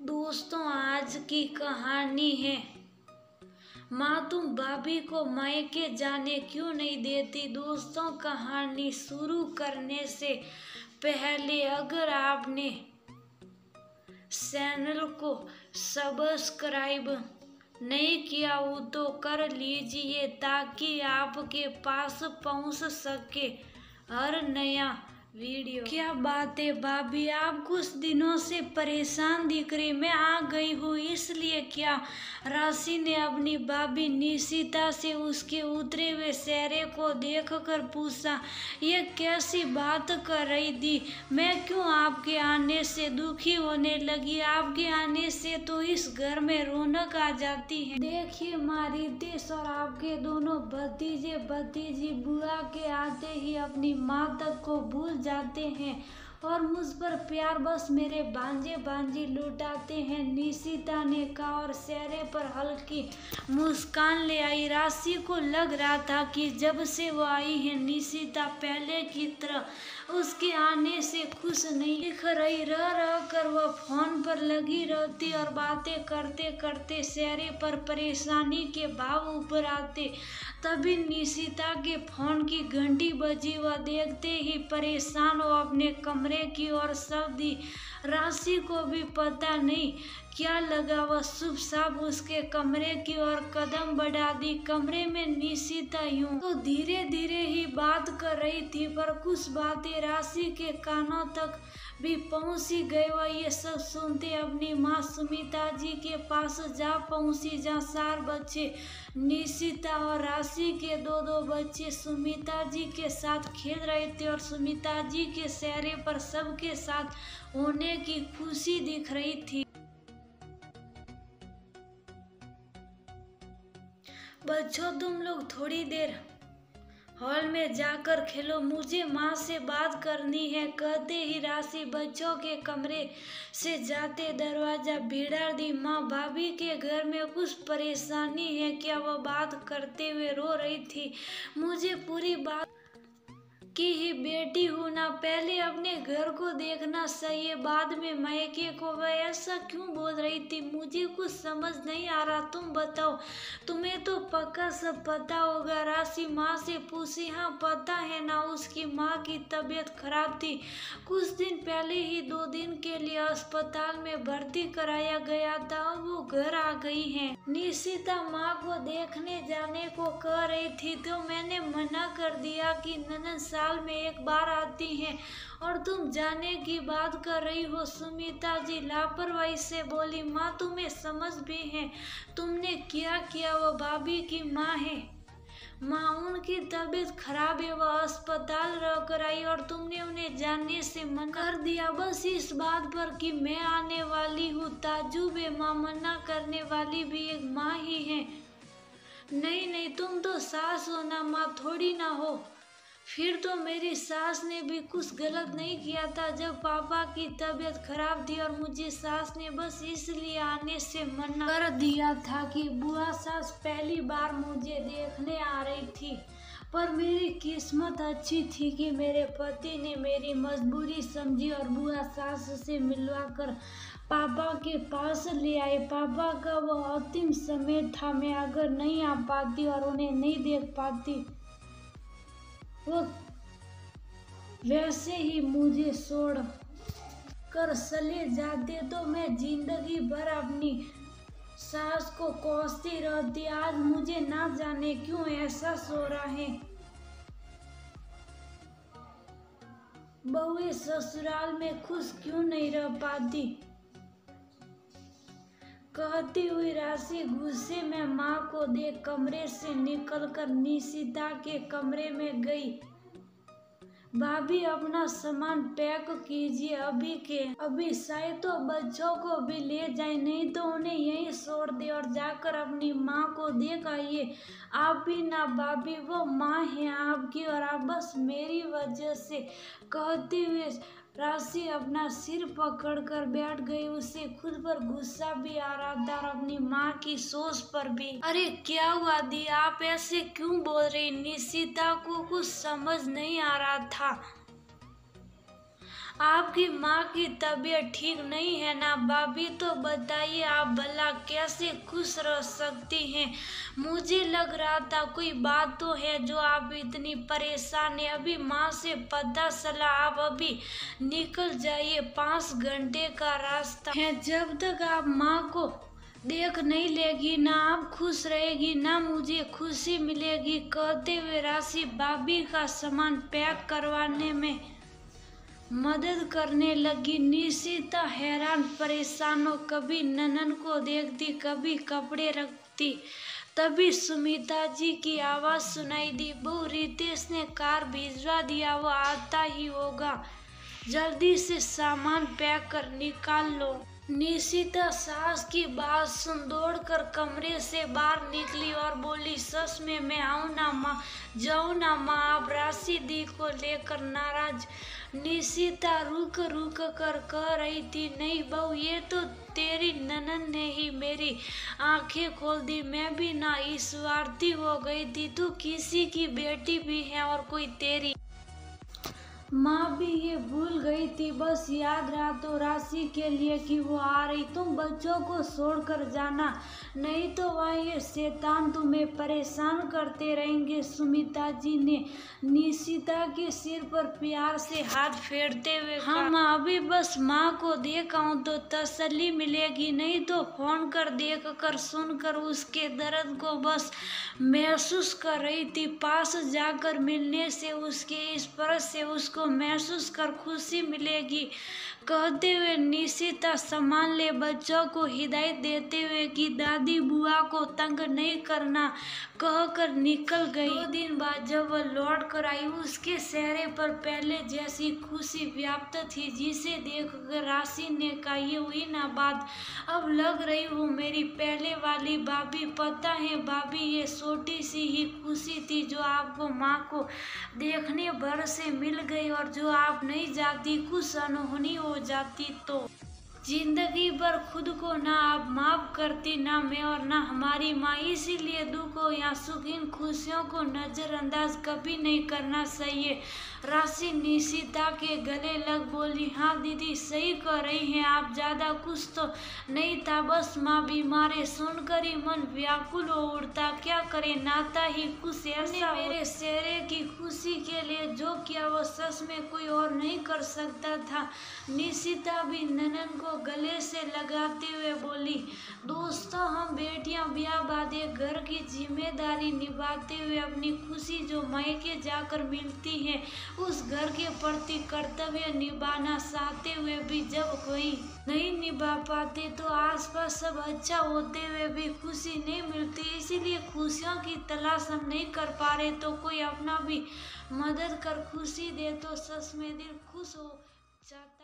दोस्तों, आज की कहानी है माँ तुम भाभी को मायके जाने क्यों नहीं देती। दोस्तों, कहानी शुरू करने से पहले अगर आपने चैनल को सब्सक्राइब नहीं किया हो तो कर लीजिए ताकि आपके पास पहुंच सके हर नया वीडियो। क्या बात है भाभी, आप कुछ दिनों से परेशान दिख रही। मैं आ गई हूँ इसलिए। क्या? राशि ने अपनी भाभी निशिता से उसके उतरे हुए चेहरे को देखकर पूछा। ये कैसी बात कर रही थी? मैं क्यों आपके आने से दुखी होने लगी? आपके आने से तो इस घर में रौनक आ जाती है। देखिए माँ, रितेश और आपके दोनों भतीजे भतीजी बुआ के आते ही अपनी माँ तक को भूल जाते हैं और मुझ पर प्यार बस मेरे भांजे भांजी लुटाते हैं, निशिता ने कहा और चेहरे पर हल्की मुस्कान ले आई। राशि को लग रहा था कि जब से वो आई है निशिता पहले की तरह उसके आने से खुश नहीं दिख रही। रह कर वह फोन पर लगी रहती और बातें करते करते चेहरे पर परेशानी के भाव ऊपर आते। तभी निशिता के फोन की घंटी बजी। वह देखते ही परेशान वो अपने कमरे की ओर सब दी। राशि को भी पता नहीं क्या लगा, वह चुपचाप उसके कमरे की ओर कदम बढ़ा दी। कमरे में निशिता यूं तो धीरे धीरे ही बात कर रही थी, पर कुछ बातें राशि के कानों तक भी पहुंच ही गए। वह ये सब सुनते अपनी माँ सुमिता जी के पास जा पहुंची, जहाँ 4 बच्चे निशिता और राशि के दो बच्चे सुमिता जी के साथ खेल रहे थे और सुमिता जी के चेहरे पर सबके साथ होने की खुशी दिख रही थी। बच्चों, तुम लोग थोड़ी देर हॉल में जाकर खेलो, मुझे माँ से बात करनी है। कहते ही राशि बच्चों के कमरे से जाते दरवाजा भिड़ा दी। माँ, भाभी के घर में कुछ परेशानी है क्या? वह बात करते हुए रो रही थी। मुझे पूरी बात की ही बेटी हूँ ना, पहले अपने घर को देखना चाहिए बाद में मायके को। वह ऐसा क्यों बोल रही थी? मुझे कुछ समझ नहीं आ रहा, तुम बताओ। तुम्हें तो पक्का सब पता होगा। राशि माँ से पूछी। हाँ पता है ना, उसकी माँ की तबीयत खराब थी। कुछ दिन पहले ही 2 दिन के लिए अस्पताल में भर्ती कराया गया था। वो घर आ गई है। निशिता माँ को देखने जाने को कह रही थी तो मैंने मना कर दिया कि ननद साल में एक बार आती हैं और तुम जाने की बात कर रही हो। सुमिता जी लापरवाही से बोली। माँ, तुम्हें समझ भी है तुमने क्या किया? वो भाभी की माँ है माँ, उनकी तबीयत खराब है, वह अस्पताल रह कर आई और तुमने उन्हें जानने से मना कर दिया बस इस बात पर कि मैं आने वाली हूँ। ताज्जुब है माँ, मना करने वाली भी एक माँ ही है। नहीं, तुम तो सास हो ना माँ, थोड़ी ना हो। फिर तो मेरी सास ने भी कुछ गलत नहीं किया था जब पापा की तबीयत खराब थी और मुझे सास ने बस इसलिए आने से मना कर दिया था कि बुआ सास पहली बार मुझे देखने आ रही थी। पर मेरी किस्मत अच्छी थी कि मेरे पति ने मेरी मजबूरी समझी और बुआ सास से मिलवा कर पापा के पास ले आए। पापा का वो अंतिम समय था। मैं अगर नहीं आ पाती और उन्हें नहीं देख पाती वो वैसे ही मुझे छोड़ कर चले जाते तो मैं जिंदगी भर अपनी सास को कोसती रहती। आज मुझे ना जाने क्यों ऐसा हो रहा है। बहुएं ससुराल में खुश क्यों नहीं रह पाती? कहती हुई राशि गुस्से में माँ को देख कमरे से निकलकर निशिता के कमरे में गई। भाभी, अपना सामान पैक कीजिए अभी के अभी, शायद तो बच्चों को भी ले जाए, नहीं तो उन्हें यहीं छोड़ दे और जाकर अपनी माँ को देख आइए। आप भी ना भाभी, वो माँ है आपकी और आप बस मेरी वजह से। कहते हुए राशि अपना सिर पकड़कर बैठ गई। उसे खुद पर गुस्सा भी आ रहा था और अपनी माँ की सोच पर भी। अरे क्या हुआ दी, आप ऐसे क्यों बोल रही? निशिता को कुछ समझ नहीं आ रहा था। आपकी माँ की तबीयत ठीक नहीं है ना भाभी? तो बताइए आप भला कैसे खुश रह सकती हैं? मुझे लग रहा था कोई बात तो है जो आप इतनी परेशान है। अभी माँ से पता चला, आप अभी निकल जाइए, 5 घंटे का रास्ता है। जब तक आप माँ को देख नहीं लेगी ना आप खुश रहेगी ना मुझे खुशी मिलेगी। कहते हुए राशि भाभी का सामान पैक करवाने में मदद करने लगी। निशिता हैरान परेशान हो, कभी ननन को देखती, कभी कपड़े रखती। तभी सुमिता जी की आवाज सुनाई दी, बहू रितेश ने कार भिजवा दिया, वो आता ही होगा, जल्दी से सामान पैक कर निकाल लो। निशिता सास की बात सुन दौड़कर कमरे से बाहर निकली और बोली, सच में मैं आऊँ ना माँ, जाऊँ ना माँ, आप राशि दी को लेकर नाराज? निशिता रुक रुक कर कह रही थी, नहीं बहू, ये तो तेरी ननन ने ही मेरी आंखें खोल दी। मैं भी ना ईश्वार्थी हो गई थी, तू किसी की बेटी भी है और कोई तेरी माँ भी ये भूल गई थी। बस याद रहा तो राशि के लिए कि वो आ रही। तुम बच्चों को छोड़कर जाना, नहीं तो वहाँ ये शैतान तुम्हें परेशान करते रहेंगे। सुमिता जी ने निशिता के सिर पर प्यार से हाथ फेरते हुए कहा, हाँ माँ, अभी बस माँ को देख आऊँ तो तसल्ली मिलेगी, नहीं तो फोन कर देख कर सुनकर उसके दर्द को बस महसूस कर रही थी। पास जाकर मिलने से, उसके स्पर्श से उसको महसूस कर खुशी मिलेगी। कहते हुए निशिता सामान ले बच्चों को हिदायत देते हुए कि दादी बुआ को तंग नहीं करना कहकर निकल गई। 2 दिन बाद जब वह लौट कर आई, उसके चेहरे पर पहले जैसी खुशी व्याप्त थी, जिसे देखकर राशि ने कहा, ये हुई ना बात, अब लग रही हूँ मेरी पहले वाली भाभी। पता है भाभी, ये छोटी सी ही खुशी थी जो आपको माँ को देखने भर से मिल गई, और जो आप नहीं जाती, कुछ अनहोनी हो जाती तो जिंदगी भर खुद को ना आप माफ करती, ना मैं और ना हमारी माँ। इसीलिए दुख हो या सुख, इन खुशियों को नजरअंदाज कभी नहीं करना चाहिए। राशि निशिता के गले लग बोली, हाँ दीदी सही कह रही हैं आप, ज्यादा कुछ तो नहीं था, बस माँ बीमार है। सुनकर ही मन व्याकुल हो उठता, क्या करे, नाता ही कुछ ऐसा मेरे चेहरे की खुशी के लिए जो किया वो सच में कोई और नहीं कर सकता था। निशिता भी ननन को गले से लगाते हुए बोली, दोस्तों हम बेटियां ब्याह बादे घर की जिम्मेदारी निभाते हुए अपनी खुशी जो मायके जाकर मिलती है, उस घर के प्रति कर्तव्य निभाना चाहते हुए भी जब कोई नहीं निभा पाते तो आसपास सब अच्छा होते हुए भी खुशी नहीं मिलती। इसीलिए खुशियों की तलाश हम नहीं कर पा रहे, तो कोई अपना भी मदद कर खुशी दे तो सच में दिल खुश हो जाता।